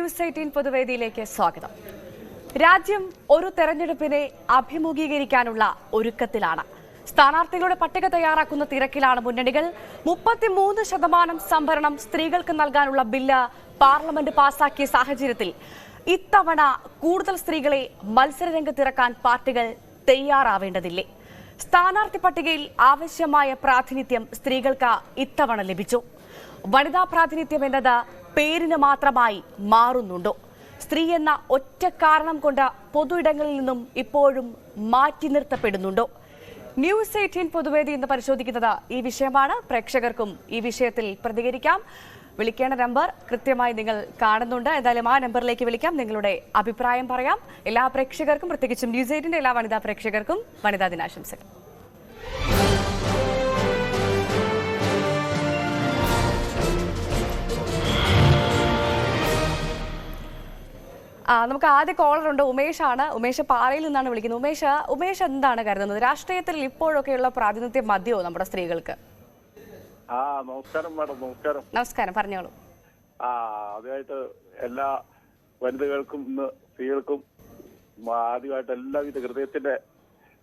News 18 പൊതുവേദിയിലേക്ക് സ്വാഗതം. രാജ്യം ഒരു തെരഞ്ഞെടുപ്പിനെ അഭിമുഖീകരിക്കാനുള്ള ഒരുക്കത്തിലാണ്. സ്ഥാനാർത്ഥികളുടെ പട്ടിക തയ്യാറാക്കുന്ന തിരക്കിലാണ് മുന്നണികൾ. 33% സംവരണം സ്ത്രീകൾക്ക് നൽകാനുള്ള ബില്ല് പാർലമെന്റ് പാസാക്കിയ സാഹചര്യത്തിൽ ഇത്തവണ കൂടുതൽ സ്ത്രീകളെ മത്സരരംഗത്തിറക്കാൻ പാർട്ടികൾ തയ്യാറാവേണ്ടതില്ലേ? സ്ഥാനാർത്ഥി പട്ടികയിൽ ആവശ്യമായ പ്രാതിനിധ്യം സ്ത്രീകൾക്ക് ഇത്തവണ ലഭിച്ചു. വനിതാ പ്രാതിനിധ്യം എന്നത് പേരിന് മാത്രമായി മാറുന്നുണ്ടോ? സ്ത്രീ എന്ന ഒറ്റ കാരണം കൊണ്ട് പൊതു ഇടങ്ങളിൽ നിന്നും ഇപ്പോഴും മാറ്റി നിർത്തപ്പെടുന്നുണ്ടോ? ന്യൂസ് 18 പൊതുവേദി ഇന്ന് പരിശോധിക്കുന്നത് ഈ വിഷയമാണ്. പ്രേക്ഷകർക്കും ഈ വിഷയത്തിൽ പ്രതികരിക്കാം. വിളിക്കേണ്ട നമ്പർ കൃത്യമായി നിങ്ങൾ കാണുന്നുണ്ട്. എന്തായാലും ആ നമ്പറിലേക്ക് വിളിക്കാം, നിങ്ങളുടെ അഭിപ്രായം പറയാം. എല്ലാ പ്രേക്ഷകർക്കും, പ്രത്യേകിച്ചും ന്യൂസ് 18 എല്ലാ വനിതാ പ്രേക്ഷകർക്കും വനിതാ ദിനാശംസകൾ. നമുക്ക് ആദ്യ കോളർ ഉണ്ട്, ഉമേഷാണ്. ഉമേഷ് പാറയിൽ നിന്നാണ് വിളിക്കുന്നത്. ഉമേഷ് എന്താണ് കരുതുന്നത്? രാഷ്ട്രീയത്തിൽ ഇപ്പോഴൊക്കെയുള്ള പ്രാതിനിധ്യം മതിയോ നമ്മുടെ സ്ത്രീകൾക്ക്? നമസ്കാരം മാഡം. നമസ്കാരം, പറഞ്ഞോളൂ. ആദ്യമായിട്ട് എല്ലാ വനിതകൾക്കും ഇന്ന് സ്ത്രീകൾക്കും ആദ്യമായിട്ട് എല്ലാവിധ ഹൃദയത്തിന്റെ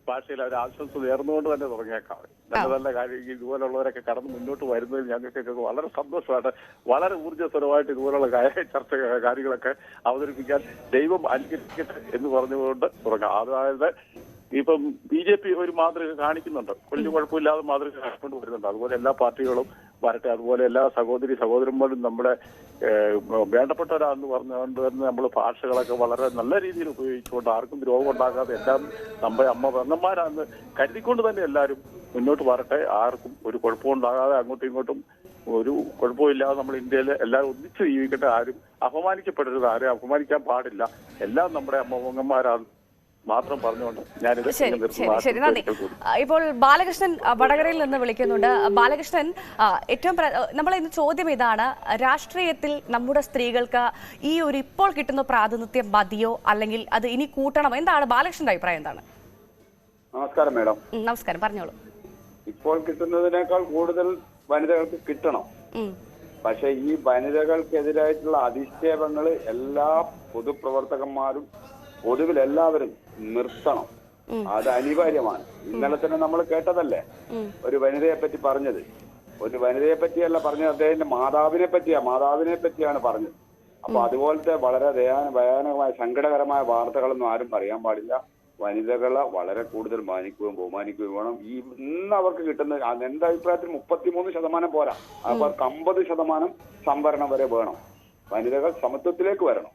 ഭാഷയിൽ അവർ ആശംസ നേർന്നുകൊണ്ട് തന്നെ തുടങ്ങിയേക്കാം. നല്ല നല്ല കാര്യങ്ങൾ ഇതുപോലുള്ളവരൊക്കെ കടന്ന് മുന്നോട്ട് വരുന്നതിൽ ഞങ്ങൾക്കൊക്കെ വളരെ സന്തോഷമാണ്. വളരെ ഊർജ്ജസ്വരമായിട്ട് ഇതുപോലുള്ള കാര്യങ്ങളൊക്കെ അവതരിപ്പിക്കാൻ ദൈവം അനുഗ്രഹിക്കട്ടെ എന്ന് പറഞ്ഞുകൊണ്ട് തുടങ്ങാം. അതായത് ഇപ്പം BJP ഒരു മാതൃക കാണിക്കുന്നുണ്ട്, വലിയ കുഴപ്പമില്ലാതെ മാതൃക കാണിക്കൊണ്ട് വരുന്നുണ്ട്. അതുപോലെ എല്ലാ പാർട്ടികളും വരട്ടെ. അതുപോലെ എല്ലാ സഹോദരന്മാരും നമ്മുടെ വേണ്ടപ്പെട്ടവരാന്ന് പറഞ്ഞുകൊണ്ട് തന്നെ നമ്മൾ ഭാഷകളൊക്കെ വളരെ നല്ല രീതിയിൽ ഉപയോഗിച്ചുകൊണ്ട് ആർക്കും ദ്രോഹം ഉണ്ടാകാതെ എല്ലാം നമ്മുടെ പെങ്ങന്മാരാന്ന് കരുതിക്കൊണ്ട് തന്നെ എല്ലാവരും മുന്നോട്ട് വരട്ടെ. ആർക്കും ഒരു കുഴപ്പമുണ്ടാകാതെ അങ്ങോട്ടും ഇങ്ങോട്ടും ഒരു കുഴപ്പമില്ലാതെ നമ്മൾ ഇന്ത്യയിൽ എല്ലാവരും ഒന്നിച്ച് ജീവിക്കട്ടെ. ആരും അപമാനിക്കപ്പെടരുത്, ആരും അപമാനിക്കാൻ പാടില്ല. എല്ലാം നമ്മുടെ പെങ്ങന്മാരാണ് മാത്രം പറഞ്ഞുകൊണ്ട് ഞാനിത്. ശരി, നന്ദി. ഇപ്പോൾ ബാലകൃഷ്ണൻ വടകരയിൽ നിന്ന് വിളിക്കുന്നുണ്ട്. ബാലകൃഷ്ണൻ, ഏറ്റവും നമ്മൾ ഇന്ന് ചോദ്യം ഇതാണ്: രാഷ്ട്രീയത്തിൽ നമ്മുടെ സ്ത്രീകൾക്ക് ഈ ഒരു ഇപ്പോൾ കിട്ടുന്ന പ്രാതിനിധ്യം മതിയോ, അല്ലെങ്കിൽ അത് ഇനി കൂട്ടണമോ? എന്താണ് ബാലകൃഷ്ണന്റെ അഭിപ്രായം? എന്താണ്? നമസ്കാരം മേഡം. നമസ്കാരം, പറഞ്ഞോളൂ. ഇപ്പോൾ കിട്ടുന്നതിനേക്കാൾ കൂടുതൽ വനിതകൾക്ക് കിട്ടണം. പക്ഷെ ഈ വനിതകൾക്കെതിരായിട്ടുള്ള അധിക്ഷേപങ്ങൾ എല്ലാ പൊതുപ്രവർത്തകന്മാരും പൊതുവിൽ എല്ലാവരും നിർത്തണം. അത് അനിവാര്യമാണ്. ഇന്നലെ തന്നെ നമ്മൾ കേട്ടതല്ലേ ഒരു വനിതയെ പറ്റി പറഞ്ഞത്. ഒരു വനിതയെ പറ്റിയല്ല പറഞ്ഞത്, അദ്ദേഹത്തിന്റെ മാതാവിനെ പറ്റിയാണ് പറഞ്ഞത്. അപ്പൊ അതുപോലത്തെ വളരെ ഭയാനകമായ സങ്കടകരമായ വാർത്തകളൊന്നും ആരും പറയാൻ പാടില്ല. വനിതകളെ വളരെ കൂടുതൽ മാനിക്കുകയും ബഹുമാനിക്കുകയും വേണം. ഇന്ന് അവർക്ക് കിട്ടുന്ന എന്റെ അഭിപ്രായത്തിൽ 33% പോരാ, അവർക്ക് 50% സംവരണം വരെ വേണം. വനിതകൾ സമത്വത്തിലേക്ക് വരണം.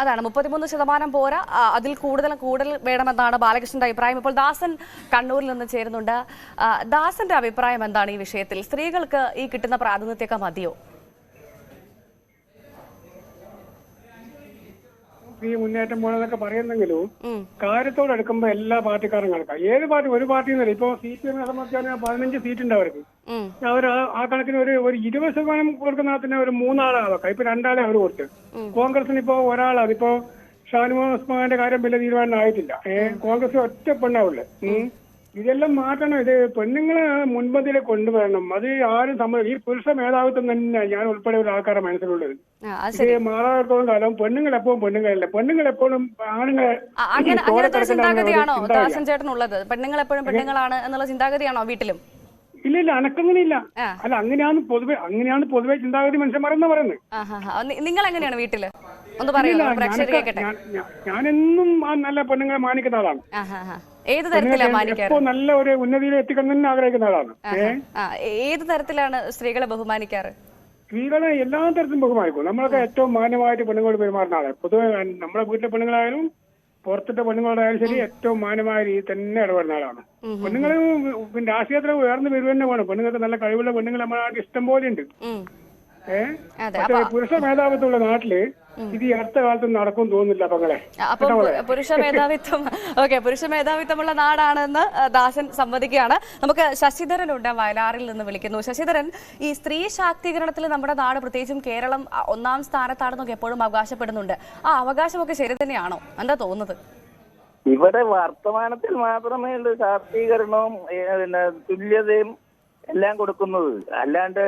അതാണ് 33% പോരാ, അതിൽ കൂടുതൽ വേണമെന്നാണ് ബാലകൃഷ്ണന്റെ അഭിപ്രായം. ഇപ്പോൾ ദാസൻ കണ്ണൂരിൽ നിന്ന് ചേരുന്നുണ്ട്. ദാസന്റെ അഭിപ്രായം എന്താണ് ഈ വിഷയത്തിൽ? സ്ത്രീകൾക്ക് ഈ കിട്ടുന്ന പ്രാതിനിധ്യമൊക്കെ മതിയോ? ഈ മുന്നേറ്റം പോലെന്നൊക്കെ പറയുന്നെങ്കിലും കാര്യത്തോട് എടുക്കുമ്പോ എല്ലാ പാർട്ടിക്കാരും കണക്കാം. ഏത് പാർട്ടി, ഒരു പാർട്ടി എന്നല്ല. ഇപ്പൊ CPM സംബന്ധിച്ചാൽ 15 സീറ്റ് ഉണ്ട് അവർക്ക്. അവർ ആ കണക്കിന് ഒരു 20% കൊടുക്കുന്ന ഒരു 3 ആളെ ആവാം. ഇപ്പൊ 2 ആളെ അവർ കൊടുത്ത്. കോൺഗ്രസിന് ഇപ്പോ ഒരാളാണ്. ഇപ്പോ ഷാനിമോൻ ഉസ്മാന്റെ കാര്യം വലിയ തീരുമാനം ആയിട്ടില്ല. കോൺഗ്രസ് ഒറ്റ പെണ്ണാവുള്ളു. ഇതെല്ലാം മാറ്റണം. ഇത് പെണ്ണുങ്ങളെ മുൻപന്തിയിലേക്ക് കൊണ്ടുവരണം. അത് ആരും ഈ പുരുഷ മേധാവിത്വം തന്നെ ഞാൻ ഉൾപ്പെടെ ഒരു ആൾക്കാരുടെ മനസ്സിലുള്ളത്. ഇത് മാറാത്തോളം കാലം പെണ്ണുങ്ങൾ എപ്പോഴും പെണ്ണുങ്ങളല്ല, പെണ്ണുങ്ങൾ എപ്പോഴും ആണുങ്ങളെ. അങ്ങനത്തെ ചിന്താഗതിയാണോ ദാസൻ ചേട്ടനുള്ളത്? പെണ്ണുങ്ങൾ എപ്പോഴും പെണ്ണുങ്ങളാണ് എന്നുള്ള ചിന്താഗതിയാണോ വീട്ടിലും? ഇല്ല, അനക്കങ്ങനെയില്ല. അല്ല, അങ്ങനെയാണ് പൊതുവെ ചിന്താഗതി മനുഷ്യന്മാരെന്നാ പറയുന്നത്. നിങ്ങൾ എങ്ങനെയാണ് വീട്ടില്? ഒന്ന് പറയൂ, പ്രേക്ഷകർ കേൾക്കട്ടെ. ഞാനെന്നും നല്ല പെണ്ണുങ്ങളെ മാനിക്കുന്ന ആളാണ്. ഏത് തരത്തിലാണ് മാനിക്കാറ്? നല്ല ഒരു ഉന്നതിയിൽ എത്തിക്കണം തന്നെ ആഗ്രഹിക്കുന്ന ആളാണ്. ഏത് തരത്തിലാണ് സ്ത്രീകളെ ബഹുമാനിക്കാറ്? സ്ത്രീകളെ എല്ലാ തരത്തിലും ബഹുമാനിക്കും. നമ്മളൊക്കെ ഏറ്റവും മാന്യമായിട്ട് പെണ്ണുങ്ങളോട് പെരുമാറുന്ന ആളെ. പൊതുവെ നമ്മുടെ വീട്ടിലെ പെണ്ണുങ്ങളായാലും പുറത്തിട്ട പെണ്ണുങ്ങളോടായാലും ശരി, ഏറ്റവും മാന്യമായ രീതി തന്നെ ഇടപെടുന്ന ആളാണ്. പെണ്ണുങ്ങൾ രാഷ്ട്രീയത്തിൽ ഉയർന്നു വരിക തന്നെ വേണം. പെണ്ണുങ്ങൾക്ക് നല്ല കഴിവുള്ള പെണ്ണുങ്ങൾ നമ്മുടെ നാട്ടിൽ ഇഷ്ടം പോലെ ഉണ്ട്. പുരുഷ മേധാവിത്വമുള്ള നാട്ടില് ഇത് ഈ അടുത്ത കാലത്ത് നടക്കും തോന്നുന്നില്ല. പുരുഷ മേധാവിത്വമുള്ള നാടാണെന്ന് ദാസൻ സമ്മതിക്കുകയാണ്. നമുക്ക് ശശിധരനുണ്ട്, വയലാറിൽ നിന്ന് വിളിക്കുന്നു. ശശിധരൻ, ഈ സ്ത്രീ ശാക്തീകരണത്തിൽ നമ്മുടെ നാട്, പ്രത്യേകിച്ചും കേരളം 1ാം സ്ഥാനത്താണെന്നൊക്കെ എപ്പോഴും അവകാശപ്പെടുന്നുണ്ട്. ആ അവകാശമൊക്കെ ശരി തന്നെയാണോ? എന്താ തോന്നുന്നത്? ഇവിടെ വർത്തമാനത്തിൽ മാത്രമേ ശാക്തീകരണവും തുല്യതയും എല്ലാം കൊടുക്കുന്നത്. അല്ലാണ്ട്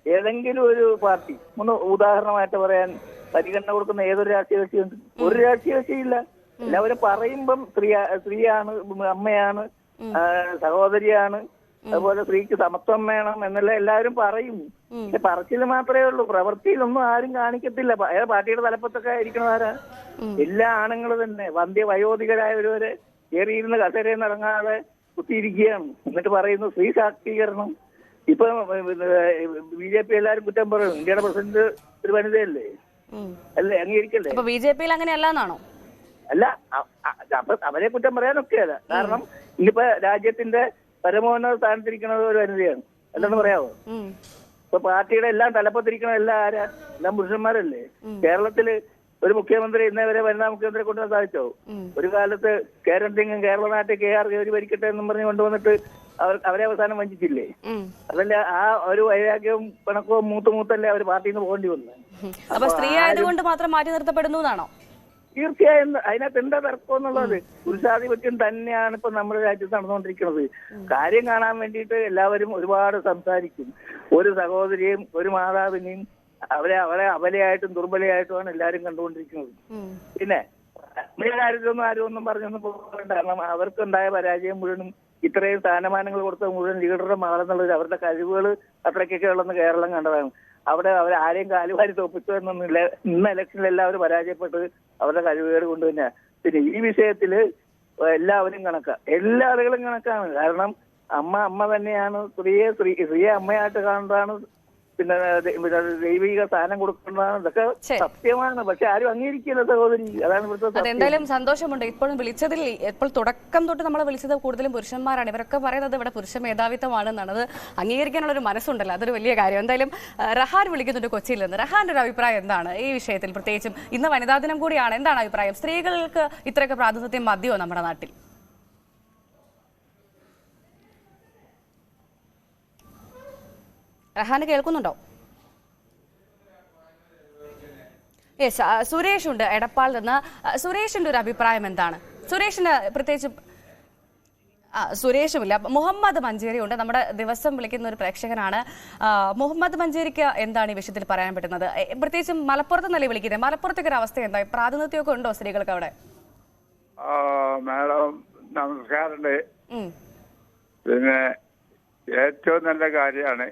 ഏതെങ്കിലും ഒരു പാർട്ടി, ഒന്ന് ഉദാഹരണമായിട്ട് പറയാൻ പരിഗണന കൊടുക്കുന്ന ഏതൊരു രാഷ്ട്രീയ കക്ഷിയുണ്ട്? ഒരു രാഷ്ട്രീയ കക്ഷിയില്ല. എല്ലാവരും പറയുമ്പം സ്ത്രീയാണ്, അമ്മയാണ്, സഹോദരിയാണ്, അതുപോലെ സ്ത്രീക്ക് സമത്വം വേണം എന്നല്ല എല്ലാവരും പറയും. പക്ഷെ പറച്ചിൽ മാത്രമേ ഉള്ളൂ, പ്രവൃത്തിയിലൊന്നും ആരും കാണിക്കത്തില്ല. പാർട്ടിയുടെ തലപ്പത്തൊക്കെ ഇരിക്കണതാരാ? എല്ലാ ആണുങ്ങൾ തന്നെ വയോധികരായവരെ കയറിയിരുന്ന് കസേരയിൽ നിന്ന് ഇറങ്ങാതെ കുത്തിയിരിക്കുകയാണ്. എന്നിട്ട് പറയുന്നു സ്ത്രീ ശാക്തീകരണം. ഇപ്പൊ BJP എല്ലാരും കുറ്റം പറയും. ഇന്ത്യയുടെ പ്രസിഡന്റ് ഒരു വനിതയല്ലേ? അല്ലേ? അംഗീകരിക്കല്ലേ? BJP അങ്ങനെയല്ലാന്നാണോ? അല്ല, അവരെ കുറ്റം പറയാനൊക്കെയല്ല. കാരണം ഇന്നിപ്പോ രാജ്യത്തിന്റെ പരമോന്നത സ്ഥാനത്തിരിക്കുന്നത് ഒരു വനിതയാണ്. അല്ലെന്ന് പറയാമോ? ഇപ്പൊ പാർട്ടിയുടെ എല്ലാം തലപ്പത്തിരിക്കണ എല്ലാം ആരാ? എല്ലാം പുരുഷന്മാരല്ലേ? കേരളത്തില് ഒരു മുഖ്യമന്ത്രി ഇന്നേ വരെ വനിതാ മുഖ്യമന്ത്രിയെ കൊണ്ടുവരാൻ സാധിച്ചോ? ഒരു കാലത്ത് കേരളത്തിലും കേരള നാട്ടിൽ KR ഗൗരി ഭരിക്കട്ടെ എന്നും പറഞ്ഞ് കൊണ്ടുവന്നിട്ട് അവരെ അവസാനം വഞ്ചിച്ചില്ലേ? അതല്ല, ആ ഒരു വൈരാഗ്യവും പിണക്കവും മൂത്തല്ലേ അവർ പാർട്ടിയിൽ നിന്ന് പോകേണ്ടി വന്നത്. അപ്പൊ സ്ത്രീ ആയതുകൊണ്ട് മാത്രം മാറ്റി നിർത്തപ്പെടുന്നു എന്നാണോ? തീർച്ചയായും അതിനകത്ത് എന്താ തർക്കം എന്നുള്ളത്? പുരുഷാധിപത്യം തന്നെയാണ് ഇപ്പൊ നമ്മുടെ രാജ്യത്ത് നടന്നുകൊണ്ടിരിക്കുന്നത്. കാര്യം കാണാൻ വേണ്ടിയിട്ട് എല്ലാവരും ഒരുപാട് സംസാരിക്കും. ഒരു സഹോദരിയും ഒരു മാതാവിനെയും അവരെ അബലയായിട്ടും ദുർബലയായിട്ടുമാണ് എല്ലാരും കണ്ടുകൊണ്ടിരിക്കുന്നത്. പിന്നെ കാര്യത്തിലൊന്നും ആരും ഒന്നും പറഞ്ഞൊന്നും പോകണ്ട. കാരണം അവർക്കുണ്ടായ പരാജയം മുഴുവനും ഇത്രയും സ്ഥാനമാനങ്ങൾ കൊടുത്ത മുഴുവൻ ലീഡറുടെ മകളെന്നുള്ളത് അവരുടെ കഴിവുകൾ അത്രയ്ക്കൊക്കെ ഉള്ളെന്ന് കേരളം കണ്ടതാണ്. അവർ ആരെയും കാലുവാരി തോപ്പിച്ചു എന്നൊന്നുമില്ല. ഇന്ന് ഇലക്ഷനിൽ എല്ലാവരും പരാജയപ്പെട്ട് അവരുടെ കഴിവുകൾ കൊണ്ട് തന്നെ. പിന്നെ ഈ വിഷയത്തില് എല്ലാവരും എല്ലാ ആളുകളും കണക്കാണ്. കാരണം അമ്മ തന്നെയാണ്. സ്ത്രീയെ അമ്മയായിട്ട് കാണുന്നതാണ്. പിന്നെ ദൈവിക സ്ഥാനം കൊടുക്കുന്നതാണ്. ഇതൊക്കെ സത്യമാണ്. പക്ഷെ ആരും അംഗീകരിക്കില്ല സഹോദരി. അതാണ് ഇവിടുത്തെ. അതെന്തായാലും സന്തോഷമുണ്ട്. ഇപ്പോഴും വിളിച്ചതിൽ ഇപ്പോൾ തുടക്കം തൊട്ട് നമ്മളെ വിളിച്ചത് കൂടുതലും പുരുഷന്മാരാണ്. ഇവരൊക്കെ പറയുന്നത് ഇവിടെ പുരുഷ മേധാവിത്വമാണെന്നാണ്. അത് അംഗീകരിക്കാനുള്ള ഒരു മനസ്സുണ്ടല്ലോ, അതൊരു വലിയ കാര്യം. എന്തായാലും റഹാൻ വിളിക്കുന്നുണ്ട് കൊച്ചിയിൽ നിന്ന്. റഹാന്റെ ഒരു അഭിപ്രായം എന്താണ് ഈ വിഷയത്തിൽ? പ്രത്യേകിച്ചും ഇന്ന് വനിതാ ദിനം കൂടിയാണ്. എന്താണ് അഭിപ്രായം? സ്ത്രീകൾക്ക് ഇത്രയൊക്കെ പ്രാതിനിധ്യം മതിയോ നമ്മുടെ നാട്ടിൽ? റഹാന് കേൾക്കുന്നുണ്ടോ? യെസ്, സുരേഷ് ഉണ്ട് എടപ്പാളിൽ നിന്ന്. സുരേഷിന്റെ ഒരു അഭിപ്രായം എന്താണ്? സുരേഷിന് പ്രത്യേകിച്ച് സുരേഷുമില്ല. മുഹമ്മദ് മഞ്ചേരി ഉണ്ട്, നമ്മുടെ ദിവസം വിളിക്കുന്ന ഒരു പ്രേക്ഷകനാണ്. മുഹമ്മദ് മഞ്ചേരിക്ക് എന്താണ് ഈ വിഷയത്തിൽ പറയാൻ പറ്റുന്നത്? പ്രത്യേകിച്ചും മലപ്പുറത്ത് നിന്നല്ലേ വിളിക്കുന്നത്? മലപ്പുറത്തേക്ക് ഒരു അവസ്ഥ എന്താ? പ്രാതിനിധ്യമൊക്കെ ഉണ്ടോ സ്ത്രീകൾക്ക് അവിടെ? മാഡം നമസ്കാരമുണ്ട്. പിന്നെ ഏറ്റവും നല്ല കാര്യമാണ്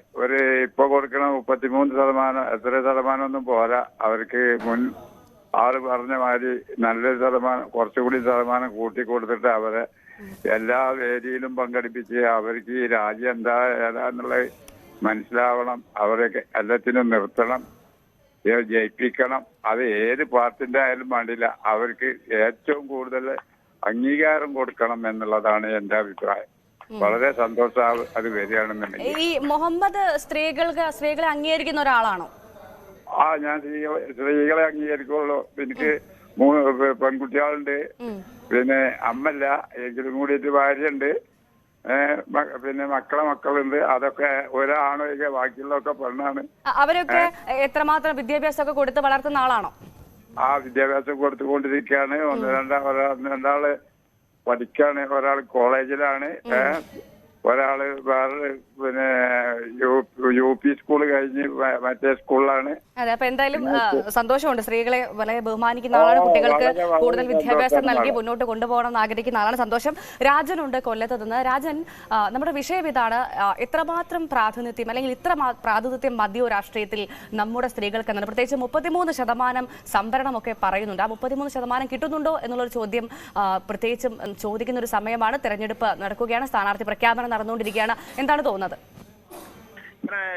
ഇപ്പൊ കൊടുക്കണ 33%. എത്ര ശതമാനമൊന്നും പോരാ. അവർക്ക് ആള് പറഞ്ഞ മാതിരി നല്ലൊരു ശതമാനം, കുറച്ചുകൂടി ശതമാനം കൂട്ടിക്കൊടുത്തിട്ട് അവരെ എല്ലാ വേദിയിലും പങ്കെടുപ്പിച്ച് അവർക്ക് ഈ രാജ്യം ഏതാന്നുള്ളത് മനസ്സിലാവണം. അവരൊക്കെ എല്ലാത്തിനും നിർത്തണം, ജയിപ്പിക്കണം. അത് ഏത് പാർട്ടിന്റെ ആയാലും വേണ്ടില്ല. അവർക്ക് ഏറ്റവും കൂടുതൽ അംഗീകാരം കൊടുക്കണം എന്നുള്ളതാണ് എന്റെ അഭിപ്രായം. വളരെ സന്തോഷം അത് വരികയാണെന്നുണ്ടെങ്കിൽ. ഈ മുഹമ്മദ് സ്ത്രീകളെ അംഗീകരിക്കുന്ന ഒരാളാണോ? ഞാൻ സ്ത്രീകളെ അംഗീകരിക്കുള്ളൂ. എനിക്ക് 3 പെൺകുട്ടികളുണ്ട്. പിന്നെ അമ്മല്ല എങ്കിലും കൂടിയിട്ട് ഭാര്യയുണ്ട്. പിന്നെ മക്കളുണ്ട്. അതൊക്കെ ഒരാണൊക്കെ, ബാക്കിയുള്ളതൊക്കെ പെണ്ണാണ്. അവരൊക്കെ എത്രമാത്രം വിദ്യാഭ്യാസമൊക്കെ കൊടുത്ത് വളർത്തുന്ന ആളാണോ? വിദ്യാഭ്യാസം കൊടുത്തുകൊണ്ടിരിക്കുകയാണ്. രണ്ടാള് പഠിക്കാണ്. ഒരാൾ കോളേജിലാണ്, ഒരാള് വേറെ പിന്നെ UP സ്കൂൾ കഴിഞ്ഞ് മറ്റേ സ്കൂളിലാണ്. അതെ, അപ്പൊ എന്തായാലും സന്തോഷമുണ്ട്. സ്ത്രീകളെ വളരെ ബഹുമാനിക്കുന്ന ആളാണ്. കുട്ടികൾക്ക് കൂടുതൽ വിദ്യാഭ്യാസം നൽകി മുന്നോട്ട് കൊണ്ടുപോകണം എന്ന് ആഗ്രഹിക്കുന്ന ആളാണ്. സന്തോഷം. രാജനുണ്ട് കൊല്ലത്ത് നിന്ന്. രാജൻ, നമ്മുടെ വിഷയം ഇതാണ്. എത്രമാത്രം പ്രാതിനിധ്യം അല്ലെങ്കിൽ ഇത്ര പ്രാതിനിധ്യം മതിയോ രാഷ്ട്രീയത്തിൽ നമ്മുടെ സ്ത്രീകൾക്ക് എന്നാണ്? പ്രത്യേകിച്ച് 33% സംവരണമൊക്കെ പറയുന്നുണ്ട്. ആ 33% കിട്ടുന്നുണ്ടോ എന്നുള്ളൊരു ചോദ്യം പ്രത്യേകിച്ചും ചോദിക്കുന്ന ഒരു സമയമാണ്. തെരഞ്ഞെടുപ്പ് നടക്കുകയാണ്, സ്ഥാനാർത്ഥി പ്രഖ്യാപനം നടന്നുകൊണ്ടിരിക്കുകയാണ്. എന്താണ് തോന്നുന്നത്?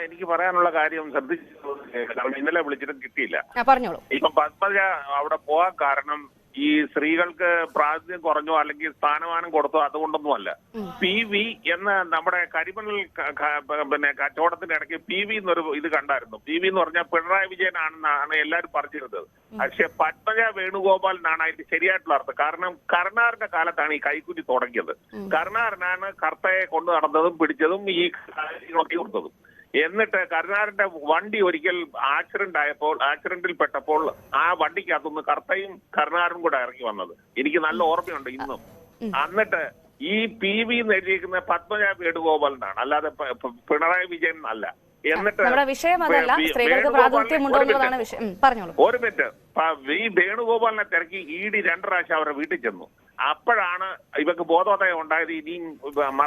എനിക്ക് പറയാനുള്ള കാര്യം ശ്രദ്ധിച്ചു. കാരണം ഇന്നലെ വിളിച്ചിട്ടും കിട്ടിയില്ല. പറഞ്ഞോളൂ. ഇപ്പൊ പത്മജ അവിടെ പോകാൻ കാരണം ഈ സ്ത്രീകൾക്ക് പ്രാതിനിധ്യം കുറഞ്ഞോ അല്ലെങ്കിൽ സ്ഥാനമാനം കൊടുത്തോ അതുകൊണ്ടൊന്നുമല്ല. PV എന്ന നമ്മുടെ കരിമണൽ പിന്നെ കച്ചവടത്തിന്റെ ഇടയ്ക്ക് PV എന്നൊരു ഇത് കണ്ടായിരുന്നു. PV എന്ന് പറഞ്ഞാൽ പിണറായി വിജയനാണെന്നാണ് എല്ലാവരും പറഞ്ഞിരുന്നത്. പക്ഷെ പത്മജ വേണുഗോപാലിനാണ് അതിന്റെ ശരിയായിട്ടുള്ള അർത്ഥം. കാരണം കരുണാകരന്റെ കാലത്താണ് ഈ കൈക്കൂലി തുടങ്ങിയത്. കരുണാകരനാണ് കർത്തയെ കൊണ്ടു നടന്നതും പിടിച്ചതും ഈ കൊടുത്തതും. എന്നിട്ട് കരുണാകരന്റെ വണ്ടി ഒരിക്കൽ ആക്സിഡന്റിൽ പെട്ടപ്പോൾ ആ വണ്ടിക്കകത്തുനിന്ന് കർത്തയും കരുണാകരനും കൂടെ ഇറങ്ങി വന്നത് എനിക്ക് നല്ല ഓർമ്മയുണ്ട് ഇന്നും. എന്നിട്ട് ഈ PV എന്ന് എഴുതിയിരിക്കുന്ന പത്മജ വേണുഗോപാലിനാണ്, അല്ലാതെ പിണറായി വിജയൻ അല്ല. എന്നിട്ട് നമ്മുടെ വിഷയം അതല്ല, സ്ത്രീകൾക്ക് പ്രാതിനിധ്യം ഉണ്ടോ എന്നുള്ളതാണ് വിഷയം. പറഞ്ഞോളൂ. ഒരു മിനിറ്റ്. ഈ വേണുഗോപാലിനെ തിരക്കി ED 2 പ്രാവശ്യം അവരുടെ വീട്ടിൽ ചെന്നു. അപ്പോഴാണ് ഇവർക്ക് ബോധോദയം ഉണ്ടായത്. ഇനിയും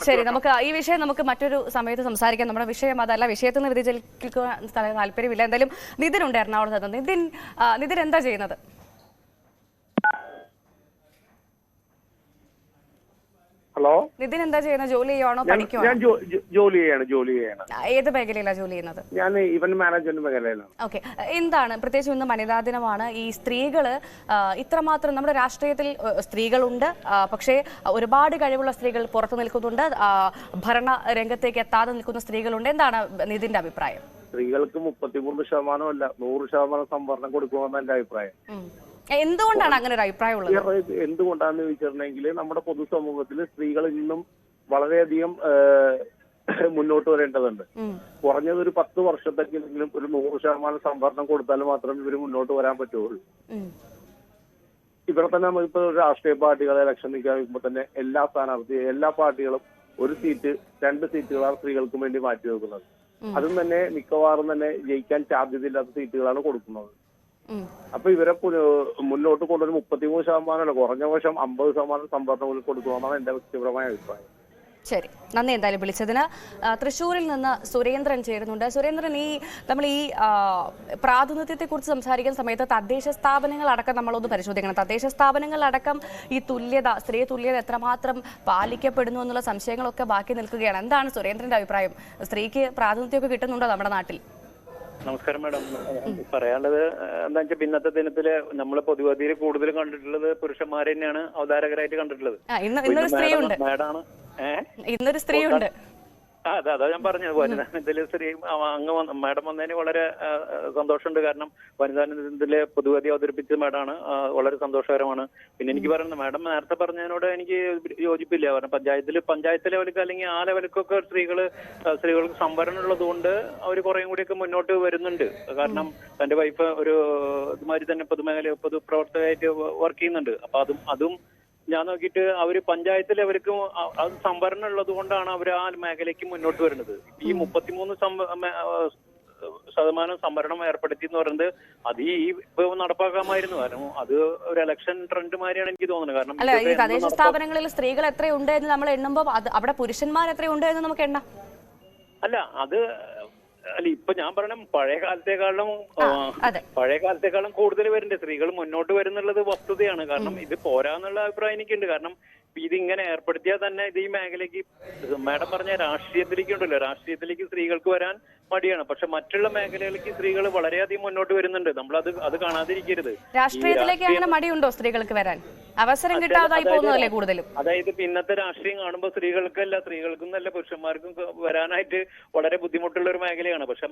ശരി, നമുക്ക് ഈ വിഷയം നമുക്ക് മറ്റൊരു സമയത്ത് സംസാരിക്കാം. നമ്മുടെ വിഷയം അതല്ല, വിഷയത്തിൽ നിന്ന് വ്യതിചലിക്കാൻ താല്പര്യമില്ല. എന്തായാലും നിതിൻ ഉണ്ട് എറണാകുളത്ത്. നിതിൻ എന്താ ചെയ്യുന്നത്? ഹലോ, നിതിൻ എന്താ ചെയ്യുന്നത്? ജോലി ചെയ്യുവാണോ, പഠിക്കുവാണോ? ഞാൻ ജോലി ചെയ്യാണ്. ഏത് മേഖലയിലാണ് ജോലി ചെയ്യുന്നത്? ഞാൻ ഇവന്റ് മാനേജ്മെന്റ് മേഖലയിലാണ്. ഓക്കെ, എന്താണ് പ്രത്യേകിച്ച് ഇന്ന് വനിതാ ദിനമാണ്. ഈ സ്ത്രീകള് ഇത്രമാത്രം നമ്മുടെ രാഷ്ട്രീയത്തിൽ സ്ത്രീകളുണ്ട്, പക്ഷേ ഒരുപാട് കഴിവുള്ള സ്ത്രീകൾ പുറത്തു നിൽക്കുന്നുണ്ട്, ഭരണ രംഗത്തേക്ക് എത്താതെ നിൽക്കുന്ന സ്ത്രീകളുണ്ട്. എന്താണ് നിതിന്റെ അഭിപ്രായം? സ്ത്രീകൾക്ക് 33% അല്ല 100% സംവരണം കൊടുക്കണമെന്ന് എന്റെ അഭിപ്രായം. എന്തുകൊണ്ടാണ് അങ്ങനെ ഒരു അഭിപ്രായം ഉള്ളത്? എന്തുകൊണ്ടാണെന്ന് ചോദിച്ചിട്ടുണ്ടെങ്കിൽ നമ്മുടെ പൊതുസമൂഹത്തിൽ സ്ത്രീകൾ ഇന്നും വളരെയധികം മുന്നോട്ട് വരേണ്ടതുണ്ട്. കുറഞ്ഞത് ഒരു 10 വർഷത്തേക്കെങ്കിലും ഒരു 100% സംവരണം കൊടുത്താൽ മാത്രമേ ഇവര് മുന്നോട്ട് വരാൻ പറ്റുള്ളൂ. ഇവിടെ തന്നെ നമുക്കിപ്പോ രാഷ്ട്രീയ പാർട്ടികളെ ഇലക്ഷൻ നിൽക്കാൻ വെക്കുമ്പോൾ തന്നെ എല്ലാ പാർട്ടികളും 1 സീറ്റ് 2 സീറ്റുകളാണ് സ്ത്രീകൾക്ക് വേണ്ടി മാറ്റി വെക്കുന്നത്. അതും തന്നെ മിക്കവാറും തന്നെ ജയിക്കാൻ സാധ്യതയില്ലാത്ത സീറ്റുകളാണ് കൊടുക്കുന്നത്. അപ്പൊ ഇവരെ മുന്നോട്ട് കൊണ്ടൊരു 33% അല്ല, കുറഞ്ഞ വർഷം 50% സംവരണം കൊടുക്കണമെന്നാണ് എന്റെ വ്യക്തിപരമായ അഭിപ്രായം. ശരി, നന്ദി എന്തായാലും വിളിച്ചതിന്. തൃശ്ശൂരിൽ നിന്ന് സുരേന്ദ്രൻ ചേരുന്നുണ്ട്. സുരേന്ദ്രൻ, നമ്മൾ ഈ പ്രാതിനിധ്യത്തെ കുറിച്ച് സംസാരിക്കുന്ന സമയത്ത് തദ്ദേശ സ്ഥാപനങ്ങൾ അടക്കം നമ്മളൊന്ന് പരിശോധിക്കണം. തദ്ദേശ സ്ഥാപനങ്ങൾ അടക്കം ഈ തുല്യത, സ്ത്രീ തുല്യത എത്രമാത്രം പാലിക്കപ്പെടുന്നു എന്നുള്ള സംശയങ്ങളൊക്കെ ബാക്കി നിൽക്കുകയാണ്. എന്താണ് സുരേന്ദ്രന്റെ അഭിപ്രായം? സ്ത്രീക്ക് പ്രാതിനിധ്യമൊക്കെ കിട്ടുന്നുണ്ടോ നമ്മുടെ നാട്ടിൽ? നമസ്കാരം മാഡം. പറയാനുള്ളത് എന്താ വെച്ചാൽ ഇന്നത്തെ ദിനത്തില് നമ്മള് പൊതുവേദിയിൽ കൂടുതൽ കണ്ടിട്ടുള്ളത് പുരുഷന്മാരെ തന്നെയാണ് അവതാരകരായിട്ട് കണ്ടിട്ടുള്ളത്. ഇന്നൊരു സ്ത്രീയുണ്ട്. മാഡാണ് ഇന്നൊരു സ്ത്രീയുണ്ട്. അതാ ഞാൻ പറഞ്ഞത്. വനിതാദിനത്തില് സ്ത്രീ അങ്ങ് മാഡം വന്നതിന് വളരെ സന്തോഷമുണ്ട്. കാരണം വനിതാദിനത്തിലെ പൊതുവേദി അവതരിപ്പിച്ച മാഡാണ്, വളരെ സന്തോഷകരമാണ്. പിന്നെ എനിക്ക് പറയുന്നത്, മാഡം നേരത്തെ പറഞ്ഞതിനോട് എനിക്ക് യോജിപ്പില്ല. കാരണം പഞ്ചായത്ത് ലെവലിലേക്ക് അല്ലെങ്കിൽ ആ ലെവലിലേക്കൊക്കെ സ്ത്രീകൾക്ക് സംവരണം ഉള്ളത് കൊണ്ട് അവർ കുറേയും കൂടിയൊക്കെ മുന്നോട്ട് വരുന്നുണ്ട്. കാരണം തന്റെ വൈഫ് ഒരു ഇതുമാതിരി തന്നെ പൊതുപ്രവർത്തകരായിട്ട് വർക്ക് ചെയ്യുന്നുണ്ട്. അപ്പൊ അതും ഞാൻ നോക്കിയിട്ട് അവര് പഞ്ചായത്ത് ലെവലിക്കും അത് സംവരണം ഉള്ളത് കൊണ്ടാണ് അവർ ആ മേഖലയ്ക്ക് മുന്നോട്ട് വരുന്നത്. ഈ 33% സംവരണം ഏർപ്പെടുത്തി എന്ന് പറയുന്നത് അത് ഇപ്പൊ നടപ്പാക്കാമായിരുന്നു. കാരണം അത് ഒരു ഇലക്ഷൻ ട്രെൻഡ് മാതിരിയാണ് എനിക്ക് തോന്നുന്നത്. കാരണം അല്ല, ഈ തദ്ദേശ സ്ഥാപനങ്ങളിൽ സ്ത്രീകൾ എത്രയുണ്ട് എന്ന് നമ്മൾ എണ്ണുമ്പോൾ അവിടെ പുരുഷന്മാർ എത്രയുണ്ട് എന്ന് നമുക്ക് എണ്ണാം. ഇപ്പൊ ഞാൻ പറയണം, പഴയ കാലത്തെക്കാളും കൂടുതൽ വരുന്നുണ്ട്. സ്ത്രീകൾ മുന്നോട്ട് വരുന്നുള്ളത് വസ്തുതയാണ്. കാരണം ഇത് പോരാന്നുള്ള അഭിപ്രായം എനിക്കുണ്ട്. കാരണം ഇതിങ്ങനെ ഏർപ്പെടുത്തിയാൽ തന്നെ ഇത് ഈ മേഖലയ്ക്ക്, മാഡം പറഞ്ഞ രാഷ്ട്രീയത്തിലേക്ക് സ്ത്രീകൾക്ക് വരാൻ മടിയാണ്. പക്ഷെ മറ്റുള്ള മേഖലകളിലേക്ക് സ്ത്രീകൾ വളരെയധികം മുന്നോട്ട് വരുന്നുണ്ട്. നമ്മൾ അത് കാണാതിരിക്കരുത്. രാഷ്ട്രീയത്തിലേക്ക് അങ്ങനെ മടിയുണ്ടോ സ്ത്രീകൾക്ക് വരാൻ? അവസരം കിട്ടാതായി പോകുന്നതല്ലേ കൂടുതലും? അതായത് ഇന്നത്തെ രാഷ്ട്രീയം കാണുമ്പോൾ സ്ത്രീകൾക്കും നല്ല പുരുഷന്മാർക്കും വരാനായിട്ട് വളരെ ബുദ്ധിമുട്ടുള്ള ഒരു മേഖലയാണ്. പക്ഷെ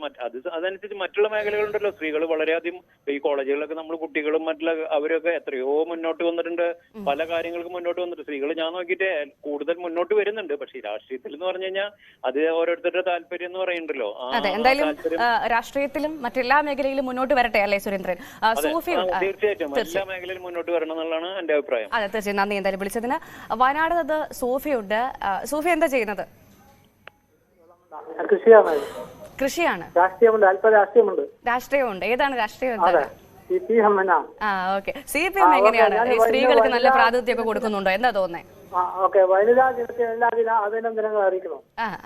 അതനുസരിച്ച് മറ്റുള്ള മേഖലകളുണ്ടല്ലോ, സ്ത്രീകൾ വളരെയധികം ഈ കോളേജുകളിലൊക്കെ നമ്മൾ കുട്ടികളും മറ്റുള്ള അവരൊക്കെ എത്രയോ മുന്നോട്ട് വന്നിട്ടുണ്ട്. പല കാര്യങ്ങൾക്കും മുന്നോട്ട് വന്നിട്ട് സ്ത്രീകൾ ഞാൻ നോക്കിയിട്ട് കൂടുതൽ മുന്നോട്ട് വരുന്നുണ്ട്. പക്ഷെ ഈ രാഷ്ട്രീയത്തിൽ എന്ന് പറഞ്ഞു കഴിഞ്ഞാൽ അത് ഓരോരുത്തരുടെ താല്പര്യം എന്ന് പറയുന്നുണ്ടല്ലോ. എന്തായാലും രാഷ്ട്രീയത്തിലും മറ്റെല്ലാ മേഖലയിലും മുന്നോട്ട് വരട്ടെ, അല്ലേ സുരേന്ദ്രൻ? തീർച്ചയായിട്ടും എല്ലാ മേഖലയിലും മുന്നോട്ട് വരണം എന്നുള്ളതാണ് എന്റെ അഭിപ്രായം. അതെ, തീർച്ചയായും നന്ദി എന്തായാലും വിളിച്ചതിന്. വയനാട് സൂഫിയുണ്ട്. സൂഫി എന്താ ചെയ്യുന്നത്? കൃഷിയാണ്. രാഷ്ട്രീയമുണ്ട്. ഏതാണ് രാഷ്ട്രീയം? CPM എങ്ങനെയാണ്? സ്ത്രീകൾക്ക് നല്ല പ്രാതിനിധ്യമൊക്കെ കൊടുക്കുന്നുണ്ടോ? എന്താ തോന്നുന്നേ?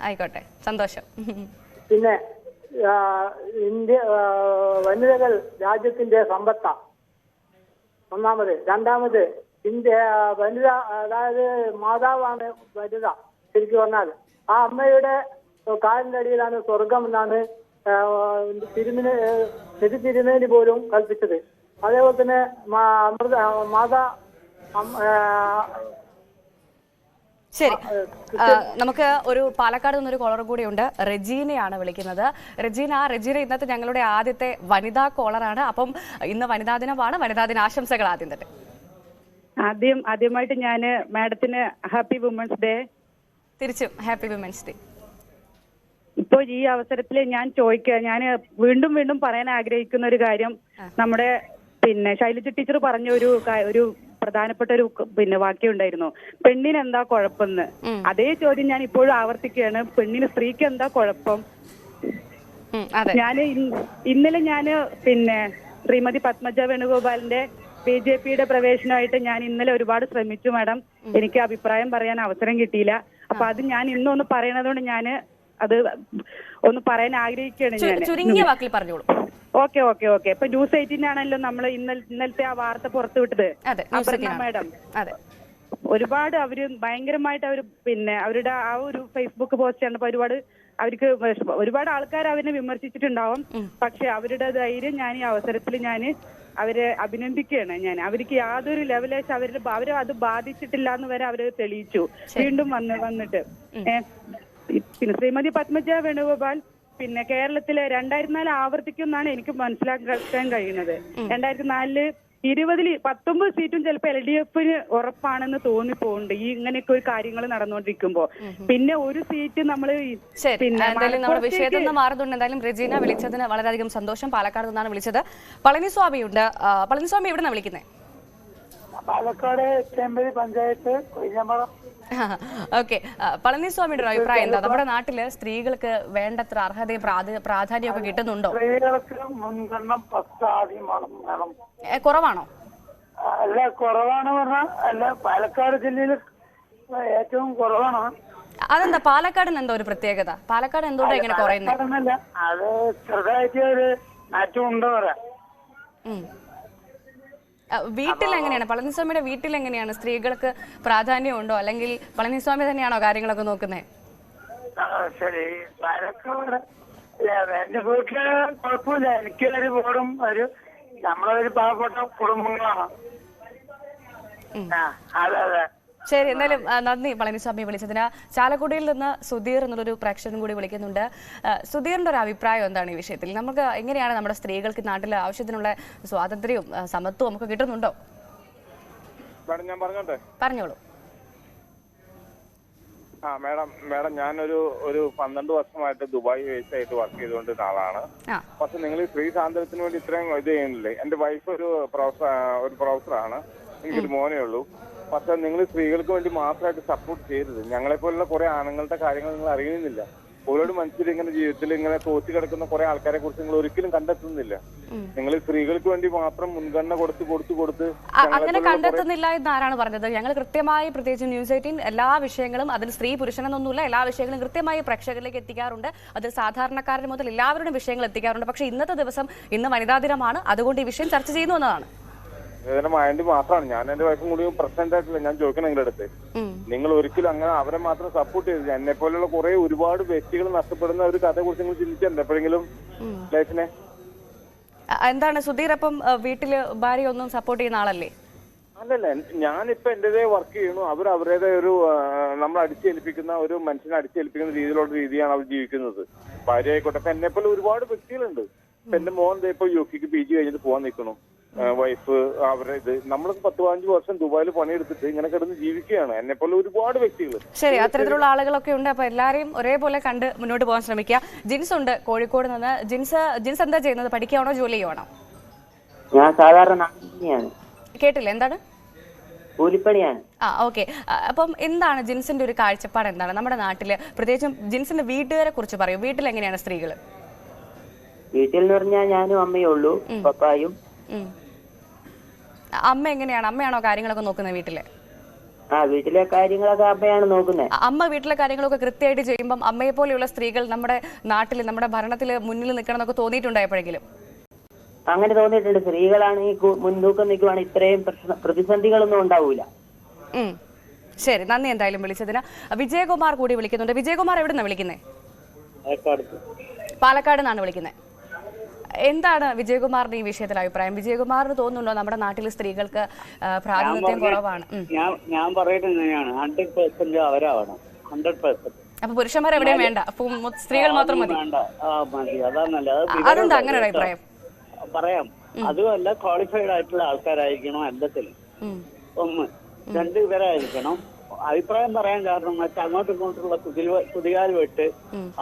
ആയിക്കോട്ടെ, സന്തോഷം. പിന്നെ വനിതകൾ രാജ്യത്തിന്റെ സമ്പത്ത, ഒന്നാമത്. രണ്ടാമത്, വനിത, അതായത് മാതാവാണ് വനിത. ശരിക്കും പറഞ്ഞാൽ ആ അമ്മയുടെ കാലിന്റെ അടിയിലാണ് സ്വർഗം എന്നാണ് തിരുമേനി പോലും കൽപ്പിച്ചത്. അതേപോലെ തന്നെ ശരി, നമുക്ക് ഒരു പാലക്കാട് നിന്നൊരു കോളർ കൂടിയുണ്ട്. റെജീനയാണ് വിളിക്കുന്നത്. റെജീന ഇന്നത്തെ ഞങ്ങളുടെ ആദ്യത്തെ വനിതാ കോളറാണ്. അപ്പം ഇന്ന് വനിതാ ദിനമാണ്. വനിതാ ദിന ആശംസകൾ ആദ്യം തന്നെ. ആദ്യമായിട്ട് ഞാൻ മാഡത്തിന് ഹാപ്പി വുമൻസ് ഡേ. തിരിച്ചും ഹാപ്പി വുമൻസ് ഡേ. ഇപ്പോൾ ഈ അവസരത്തിൽ ഞാൻ വീണ്ടും പറയാൻ ആഗ്രഹിക്കുന്ന ഒരു കാര്യം, നമ്മുടെ ശൈലജ ടീച്ചർ പറഞ്ഞ ഒരു പ്രധാനപ്പെട്ട ഒരു വാക്യം ഉണ്ടായിരുന്നു, പെണ്ണിന് എന്താ കുഴപ്പമെന്ന്. അതേ ചോദ്യം ഞാൻ ഇപ്പോഴും ആവർത്തിക്കുകയാണ്, സ്ത്രീക്ക് എന്താ കുഴപ്പം? ഞാൻ ഇന്നലെ പിന്നെ ശ്രീമതി പത്മജ വേണുഗോപാലിന്റെ BJPയുടെ പ്രവേശനമായിട്ട് ഞാൻ ഇന്നലെ ഒരുപാട് ശ്രമിച്ചു മാഡം. എനിക്ക് അഭിപ്രായം പറയാൻ അവസരം കിട്ടിയില്ല. അപ്പൊ അത് ഞാൻ ഇന്നൊന്ന് പറയണതുകൊണ്ട് ഞാൻ അത് ഒന്ന് പറയാൻ ആഗ്രഹിക്കുകയാണ്. ഓക്കെ. ഇപ്പൊ ന്യൂസ് 18 ആണല്ലോ നമ്മൾ ഇന്നലത്തെ ആ വാർത്ത പുറത്തുവിട്ടത്. മാഡം ഒരുപാട് അവര് ഭയങ്കരമായിട്ട് അവര് പിന്നെ അവരുടെ ആ ഒരു ഫേസ്ബുക്ക് പോസ്റ്റ് കണ്ടപ്പോ ഒരുപാട് ആൾക്കാർ അവരെ വിമർശിച്ചിട്ടുണ്ടാവും. പക്ഷെ അവരുടെ ധൈര്യം ഞാൻ ഈ അവസരത്തിൽ ഞാൻ അവരെ അഭിനന്ദിക്കുകയാണ്. അവർക്ക് യാതൊരു ലെവലേശ് അവരെ അത് ബാധിച്ചിട്ടില്ല എന്ന് വരെ അവര് തെളിയിച്ചു. വീണ്ടും വന്നിട്ട് പിന്നെ ശ്രീമതി പത്മജ വേണുഗോപാൽ പിന്നെ കേരളത്തിലെ 2004 ആവർത്തിക്കുമെന്നാണ് എനിക്ക് മനസ്സിലാക്കാൻ കഴിയുന്നത്. 2004 19 സീറ്റും ചിലപ്പോ LDFന് ഉറപ്പാണെന്ന് തോന്നിപ്പോണ്ട് ഈ ഇങ്ങനെയൊക്കെ ഒരു കാര്യങ്ങൾ നടന്നുകൊണ്ടിരിക്കുമ്പോ. പിന്നെ ഒരു സീറ്റ് നമ്മള് നമ്മുടെ വിഷയത്തിൽ നിന്ന് മാറുന്നുണ്ട്. എന്തായാലും റെജീന വിളിച്ചതിന് വളരെയധികം സന്തോഷം. പാലക്കാട് നിന്നാണ് വിളിച്ചത്. പളനിസ്വാമി ഉണ്ട്. പളനിസ്വാമി എവിടെ നിന്നാണ് വിളിക്കുന്നത്? പാലക്കാട് ചേമ്പരി പഞ്ചായത്ത് കൊയ്യാമ്പളം. ഓക്കെ, പളനിസ്വാമിയുടെ ഒരു അഭിപ്രായം എന്താ? നമ്മുടെ നാട്ടില് സ്ത്രീകൾക്ക് വേണ്ടത്ര അർഹതയും പ്രാധാന്യമൊക്കെ കിട്ടുന്നുണ്ടോ? സ്ത്രീകൾക്ക് മുൻഗണന കുറവാണോ? അല്ല, കുറവാണ് പറഞ്ഞാൽ അല്ല, പാലക്കാട് ജില്ലയിൽ ഏറ്റവും കുറവാണ്. അതെന്താ പാലക്കാടിന് എന്താ ഒരു പ്രത്യേകത? പാലക്കാട് എന്തുകൊണ്ടാണ് ഇങ്ങനെ കുറയുന്നത്? അത് ചെറുതായിട്ട് ഒരു മാറ്റം ഉണ്ടോ പറയാം. വീട്ടിൽ എങ്ങനെയാണ് പളനിസ്വാമിയുടെ വീട്ടിൽ എങ്ങനെയാണ്? സ്ത്രീകൾക്ക് പ്രാധാന്യം ഉണ്ടോ, അല്ലെങ്കിൽ പളനിസ്വാമി തന്നെയാണോ കാര്യങ്ങളൊക്കെ നോക്കുന്നത്? ശരി, പാലക്കാട് എന്റെ വീട്ടില് കുഴപ്പമില്ല. എനിക്കൊരു വീടും നമ്മളൊരു പാവപ്പെട്ട കുടുംബങ്ങളാണ്. അതെ. ശരി, എന്തായാലും നന്ദി പളനിസ്വാമി വിളിച്ചതിന്. ചാലക്കുടിയിൽ നിന്ന് സുധീർ എന്നുള്ളൊരു പ്രേക്ഷകൻ കൂടി വിളിക്കുന്നുണ്ട്. സുധീറിന്റെ ഒരു അഭിപ്രായം എന്താണ് ഈ വിഷയത്തിൽ? നമുക്ക് എങ്ങനെയാണ് നമ്മുടെ സ്ത്രീകൾക്ക് നാട്ടിൽ ആവശ്യത്തിനുള്ള സ്വാതന്ത്ര്യവും സമത്വവും നമുക്ക് കിട്ടുന്നുണ്ടോ? ഞാൻ പറഞ്ഞോട്ടെ? പറഞ്ഞോളൂ. മാഡം ഞാനൊരു 12 വർഷമായിട്ട് ദുബായ് ബേസ് ആയിട്ട് വർക്ക് ചെയ്തുകൊണ്ടിരുന്ന ആളാണ്. പക്ഷെ നിങ്ങൾ സ്ത്രീ സ്വാതന്ത്ര്യത്തിന് വേണ്ടി ഇത്രയും ഇത് ചെയ്യുന്നില്ലേ? എന്റെ വൈഫ് ഒരു പ്രൊഫസറാണ്. എനിക്കൊരു മോനേ ഉള്ളൂ. പക്ഷെ നിങ്ങൾ സ്ത്രീകൾക്ക് വേണ്ടി മാത്രമായിട്ട് സപ്പോർട്ട് ചെയ്തത്. ഞങ്ങളെ പോലുള്ള കുറെ ആണുങ്ങളുടെ കാര്യങ്ങൾ നിങ്ങൾ അറിയുന്നില്ല. ഓരോട് മനുഷ്യർ ഇങ്ങനെ ജീവിതത്തിൽ ഇങ്ങനെ തോറ്റി കിടക്കുന്ന കുറെ ആൾക്കാരെ കുറിച്ച് നിങ്ങൾ ഒരിക്കലും കണ്ടെത്തുന്നില്ല. നിങ്ങൾ സ്ത്രീകൾക്ക് വേണ്ടി മാത്രം മുൻഗണന കൊടുത്ത് അങ്ങനെ കണ്ടെത്തുന്നില്ല എന്ന് ആരാണ് പറഞ്ഞത്? ഞങ്ങൾ കൃത്യമായി, പ്രത്യേകിച്ച് ന്യൂസ് 18 എല്ലാ വിഷയങ്ങളും, അതിൽ സ്ത്രീ പുരുഷനെന്നൊന്നുമില്ല, എല്ലാ വിഷയങ്ങളും കൃത്യമായി പ്രേക്ഷകരിലേക്ക് എത്തിക്കാറുണ്ട്. അതിൽ സാധാരണക്കാരൻ മുതൽ എല്ലാവരുടെയും വിഷയങ്ങൾ എത്തിക്കാറുണ്ട്. പക്ഷെ ഇന്നത്തെ ദിവസം ഇന്ന് വനിതാ ദിനമാണ്, അതുകൊണ്ട് ഈ വിഷയം ചർച്ച ചെയ്യുന്നു എന്നതാണ്. വേണ്ടി മാത്രമാണ് ഞാൻ എന്റെ വൈഫും കൂടി പ്രസിഡന്റ് ആയിട്ടില്ല. ഞാൻ ചോദിക്കണം നിങ്ങളുടെ അടുത്ത്, നിങ്ങൾ ഒരിക്കലും അങ്ങനെ അവരെ മാത്രം സപ്പോർട്ട് ചെയ്തില്ല. എന്നെ പോലുള്ള കുറെ ഒരുപാട് വ്യക്തികൾ നഷ്ടപ്പെടുന്ന ഒരു കഥയെ കുറിച്ച് നിങ്ങൾ ചിന്തിച്ചിട്ടുണ്ട് എപ്പോഴെങ്കിലും ലൈഫിനെ? എന്താണ് സുധീർ, അപ്പം വീട്ടില് ഭാര്യ ഒന്നും സപ്പോർട്ട് ചെയ്യുന്ന ആളല്ലേ? അല്ലല്ല, ഞാനിപ്പോ എന്റേതായ വർക്ക് ചെയ്യുന്നു. അവർ അവരുടേതായ ഒരു നമ്മൾ അടിച്ചേൽപ്പിക്കുന്ന ഒരു മനുഷ്യനെ അടിച്ചേൽപ്പിക്കുന്ന രീതിയാണ് അവർ ജീവിക്കുന്നത്. ഭാര്യ ആയിക്കോട്ടെ. എന്നെ പോലെ ഒരുപാട് വ്യക്തികളുണ്ട്. എന്റെ മോൻ ഇപ്പൊ UP PG കഴിഞ്ഞിട്ട് പോകാൻ നിൽക്കണം. വൈഫ് അവരുടെ നമ്മളൊക്കെ 10-15 വർഷം ദുബായിൽ പണിയെടുത്തിട്ട് ഇങ്ങനെ കിടന്ന് ജീവിക്കുകയാണ്. എന്നെ പോലെ ഒരുപാട് വ്യക്തികൾ. ശരി, അത്തരത്തിലുള്ള ആളുകളൊക്കെ ഉണ്ട്. അപ്പൊ എല്ലാരെയും ഒരേപോലെ കണ്ട് മുന്നോട്ട് പോകാൻ ശ്രമിക്കുക. ജിൻസ് ഉണ്ട് കോഴിക്കോട് നിന്ന്. ജിൻസ് എന്താ ചെയ്യുന്നത്? പഠിക്കുകയാണോ ജോലി ചെയ്യുവാണോ? ഞാൻ സാധാരണ കേട്ടില്ല, എന്താണ്? കൂലിപ്പണിയാണ്. ഓക്കെ. അപ്പം എന്താണ് ജിൻസിന്റെ ഒരു കാഴ്ചപ്പാട്? എന്താണ് നമ്മുടെ നാട്ടില്, പ്രത്യേകിച്ചും ജിൻസിന്റെ വീട്ടുകാരെ കുറിച്ച് പറയൂ. വീട്ടിൽ എങ്ങനെയാണ് സ്ത്രീകള്? വീട്ടിൽ എന്ന് പറഞ്ഞാൽ ഞാനും അമ്മയേ ഉള്ളൂ, പപ്പായും. അമ്മ എങ്ങനെയാണ്? അമ്മയാണോ കാര്യങ്ങളൊക്കെ നോക്കുന്നത് വീട്ടിലെ? വീട്ടിലെ കാര്യങ്ങളൊക്കെ അമ്മയാണ് നോക്കുന്നത്. അമ്മ വീട്ടിലെ കാര്യങ്ങളൊക്കെ കൃത്യമായിട്ട് ചെയ്യുമ്പോൾ അമ്മയെ പോലെയുള്ള സ്ത്രീകൾ നമ്മുടെ നാട്ടിൽ, നമ്മുടെ ഭരണത്തിൽ മുന്നിൽ നിൽക്കണം എന്നൊക്കെ തോന്നിയിട്ടുണ്ടോ എപ്പോഴെങ്കിലും? അങ്ങനെ തോന്നിയിട്ടുണ്ട്. സ്ത്രീകളാണ് ഈ മുൻതൂക്കം നിൽക്കുവാണെങ്കിൽ ഇത്രയും പ്രതിസന്ധികളൊന്നും ഉണ്ടാവൂല. ശരി, നന്ദി എന്തായാലും വിളിച്ചതിന്. വിജയകുമാർ കൂടി വിളിക്കുന്നുണ്ട്. വിജയകുമാർ എവിടെ നിന്നാണ് വിളിക്കുന്നത്? പാലക്കാട് നിന്നാണ് വിളിക്കുന്നത്. എന്താണ് വിജയകുമാറിന്റെ ഈ വിഷയത്തിൽ അഭിപ്രായം? വിജയകുമാറിന് തോന്നുന്നുണ്ടോ നമ്മുടെ നാട്ടിലെ സ്ത്രീകൾക്ക് പ്രാതിനിധ്യം കുറവാണ്? ഞാൻ പറയുന്നത് എങ്ങനെയാണ്? 100% അവരാവണം. 100%. അപ്പൊ പുരുഷന്മാർ എവിടെയും വേണ്ട, സ്ത്രീകൾ മാത്രം മതി? അതെന്താ അങ്ങനെ ഒരു അഭിപ്രായം? പറയാം. അതുമല്ല, ക്വാളിഫൈഡ് ആയിട്ടുള്ള ആൾക്കാരായിരിക്കണം എല്ലാത്തിലും. ഒന്ന്. 2 ഇവരായിരിക്കണം. അഭിപ്രായം പറയാൻ കാരണം അങ്ങോട്ടും ഇങ്ങോട്ടുള്ള കുതികാൽ വെട്ട്,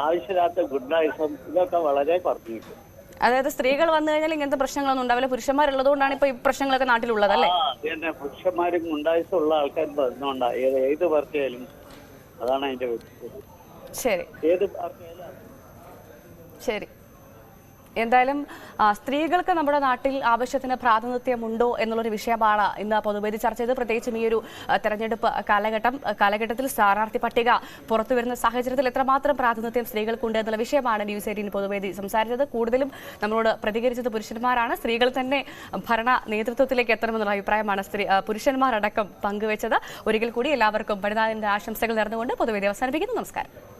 ആവശ്യമില്ലാത്ത ഗുണ്ടായിസം, ഇതൊക്കെ വളരെ കുറഞ്ഞു കിട്ടും. അതായത് സ്ത്രീകൾ വന്നു കഴിഞ്ഞാൽ ഇങ്ങനത്തെ പ്രശ്നങ്ങളൊന്നും ഉണ്ടാവില്ല. പുരുഷന്മാരുള്ളത് കൊണ്ടാണ് ഇപ്പൊ ഈ പ്രശ്നങ്ങളൊക്കെ നാട്ടിലുള്ളത് അല്ലേ? പുരുഷന്മാരും ഗുണ്ടായിസമുള്ള ആൾക്കാർ വരുന്നുണ്ടാ ഏത് പാർട്ടിയായാലും. അതാണ് അതിന്റെ ശരി. ഏത് പാർട്ടിയായാലും. ശരി, എന്തായാലും സ്ത്രീകൾക്ക് നമ്മുടെ നാട്ടിൽ ആവശ്യത്തിന് പ്രാതിനിധ്യമുണ്ടോ എന്നുള്ളൊരു വിഷയമാണ് ഇന്ന് പൊതുവേദി ചർച്ച ചെയ്ത്. പ്രത്യേകിച്ചും ഈ ഒരു തെരഞ്ഞെടുപ്പ് കാലഘട്ടത്തിൽ സ്ഥാനാർത്ഥി പട്ടിക പുറത്തുവരുന്ന സാഹചര്യത്തിൽ എത്രമാത്രം പ്രാതിനിധ്യം സ്ത്രീകൾക്കുണ്ട് എന്നുള്ള വിഷയമാണ് ന്യൂസ് 18 പൊതുവേദി സംസാരിച്ചത്. കൂടുതലും നമ്മളോട് പ്രതികരിച്ചത് പുരുഷന്മാരാണ്. സ്ത്രീകൾ തന്നെ ഭരണ നേതൃത്വത്തിലേക്ക് എത്തണമെന്നുള്ള അഭിപ്രായമാണ് പുരുഷന്മാരടക്കം പങ്കുവച്ചത്. ഒരിക്കൽ കൂടി എല്ലാവർക്കും വനിതാ ദിന ആശംസകൾ നേർന്നുകൊണ്ട് പൊതുവേദി അവസാനിപ്പിക്കുന്നു. നമസ്കാരം.